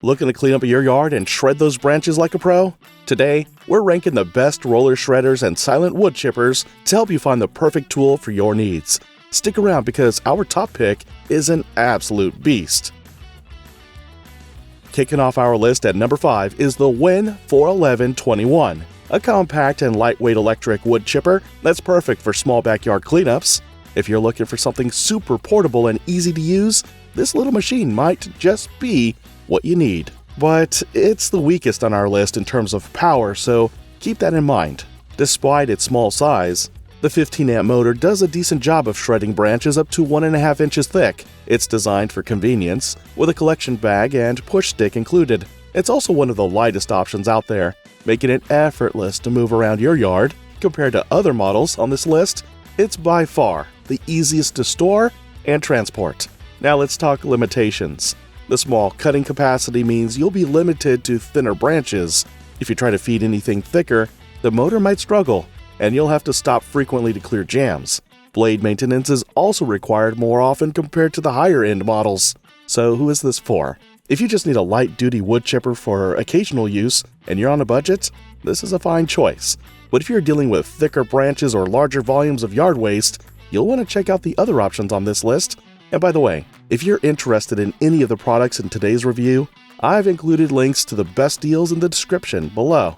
Looking to clean up your yard and shred those branches like a pro? Today, we're ranking the best roller shredders and silent wood chippers to help you find the perfect tool for your needs. Stick around because our top pick is an absolute beast. Kicking off our list at number 5 is the WIN 41121, a compact and lightweight electric wood chipper that's perfect for small backyard cleanups. If you're looking for something super portable and easy to use, this little machine might just be what you need. But it's the weakest on our list in terms of power, so keep that in mind. Despite its small size, the 15-amp motor does a decent job of shredding branches up to 1.5 inches thick. It's designed for convenience, with a collection bag and push stick included. It's also one of the lightest options out there, making it effortless to move around your yard. Compared to other models on this list, it's by far the easiest to store and transport. Now let's talk limitations. The small cutting capacity means you'll be limited to thinner branches. If you try to feed anything thicker, the motor might struggle, and you'll have to stop frequently to clear jams. Blade maintenance is also required more often compared to the higher-end models. So who is this for? If you just need a light-duty wood chipper for occasional use and you're on a budget, this is a fine choice. But if you're dealing with thicker branches or larger volumes of yard waste, you'll want to check out the other options on this list. And by the way, if you're interested in any of the products in today's review, I've included links to the best deals in the description below.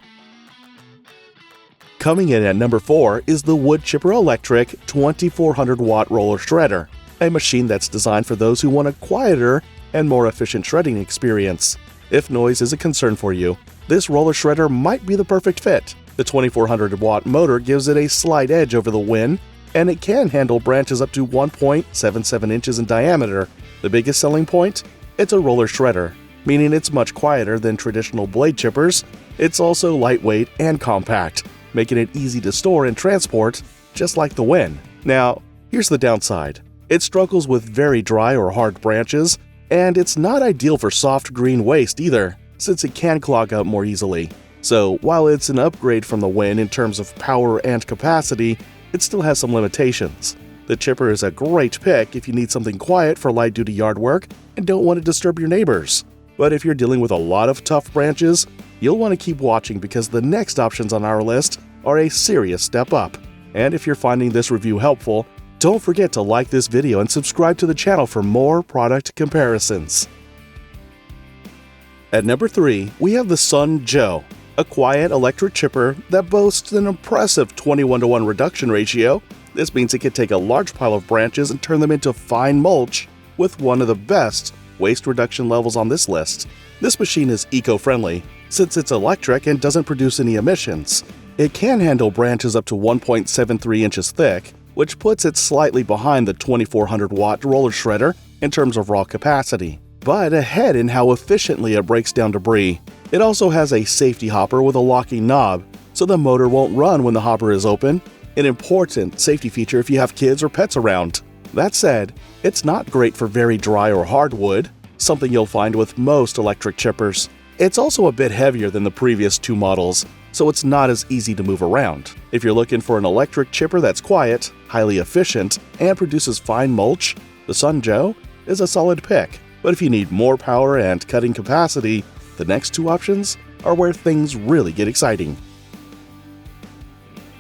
Coming in at number 4 is the Wood Chipper Electric 2400-watt roller shredder, a machine that's designed for those who want a quieter and more efficient shredding experience. If noise is a concern for you, this roller shredder might be the perfect fit. The 2400-watt motor gives it a slight edge over the WIN, and it can handle branches up to 1.77 inches in diameter. The biggest selling point? It's a roller shredder, meaning it's much quieter than traditional blade chippers. It's also lightweight and compact, making it easy to store and transport, just like the WIN. Now, here's the downside. It struggles with very dry or hard branches, and it's not ideal for soft green waste either, since it can clog up more easily. So, while it's an upgrade from the WIN in terms of power and capacity, it still has some limitations. The chipper is a great pick if you need something quiet for light-duty yard work and don't want to disturb your neighbors. But if you're dealing with a lot of tough branches, you'll want to keep watching because the next options on our list are a serious step up. And if you're finding this review helpful, don't forget to like this video and subscribe to the channel for more product comparisons. At number 3, we have the Sun Joe, a quiet electric chipper that boasts an impressive 21:1 reduction ratio. This means it can take a large pile of branches and turn them into fine mulch with one of the best waste reduction levels on this list. This machine is eco-friendly since it's electric and doesn't produce any emissions. It can handle branches up to 1.73 inches thick, which puts it slightly behind the 2400-watt roller shredder in terms of raw capacity, but ahead in how efficiently it breaks down debris. It also has a safety hopper with a locking knob, so the motor won't run when the hopper is open, an important safety feature if you have kids or pets around. That said, it's not great for very dry or hard wood, something you'll find with most electric chippers. It's also a bit heavier than the previous two models, so it's not as easy to move around. If you're looking for an electric chipper that's quiet, highly efficient, and produces fine mulch, the Sun Joe is a solid pick. But if you need more power and cutting capacity, the next two options are where things really get exciting.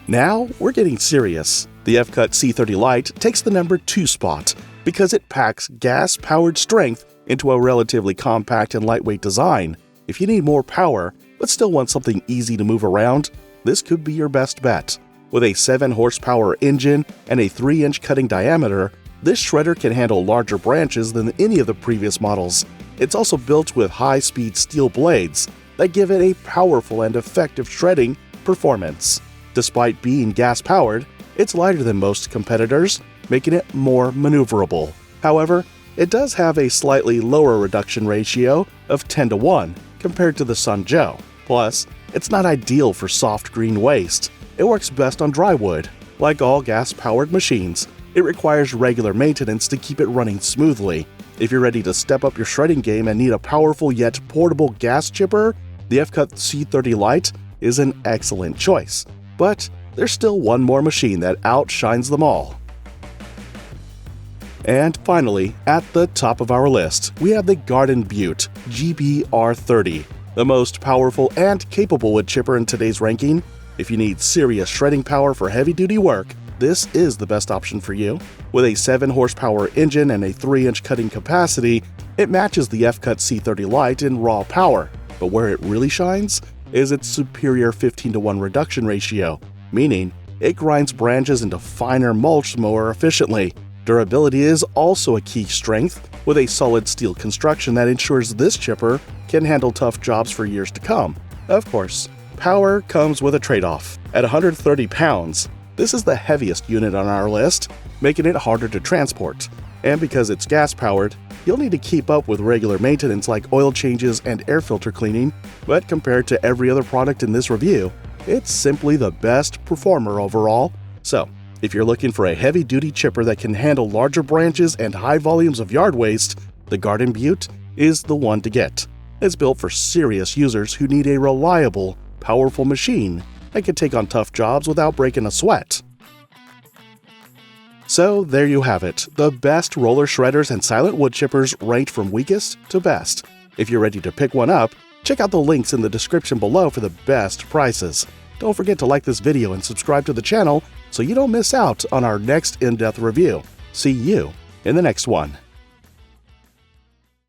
Now, we're getting serious. The EFCUT C30 LITE takes the number 2 spot because it packs gas-powered strength into a relatively compact and lightweight design. If you need more power, but still want something easy to move around, this could be your best bet. With a 7-horsepower engine and a 3-inch cutting diameter, this shredder can handle larger branches than any of the previous models. It's also built with high-speed steel blades that give it a powerful and effective shredding performance. Despite being gas-powered, it's lighter than most competitors, making it more maneuverable. However, it does have a slightly lower reduction ratio of 10:1 compared to the Sun Joe. Plus, it's not ideal for soft green waste. It works best on dry wood. Like all gas-powered machines, it requires regular maintenance to keep it running smoothly. If you're ready to step up your shredding game and need a powerful yet portable gas chipper, the EFCUT C30 LITE is an excellent choice. But there's still one more machine that outshines them all. And finally, at the top of our list, we have the GARDENBEAUT GBR30, the most powerful and capable wood chipper in today's ranking. If you need serious shredding power for heavy-duty work, this is the best option for you. With a 7-horsepower engine and a 3-inch cutting capacity, it matches the EFCUT C30 LITE in raw power. But where it really shines is its superior 15:1 reduction ratio, meaning it grinds branches into finer mulch more efficiently. Durability is also a key strength, with a solid steel construction that ensures this chipper can handle tough jobs for years to come. Of course, power comes with a trade-off. At 130 pounds, this is the heaviest unit on our list, making it harder to transport. And because it's gas-powered, you'll need to keep up with regular maintenance like oil changes and air filter cleaning, but compared to every other product in this review, it's simply the best performer overall. So, if you're looking for a heavy-duty chipper that can handle larger branches and high volumes of yard waste, the GARDENBEAUT is the one to get. It's built for serious users who need a reliable, powerful machine that can take on tough jobs without breaking a sweat. So there you have it, the best roller shredders and silent wood chippers ranked from weakest to best. If you're ready to pick one up, check out the links in the description below for the best prices. Don't forget to like this video and subscribe to the channel so you don't miss out on our next in-depth review. See you in the next one.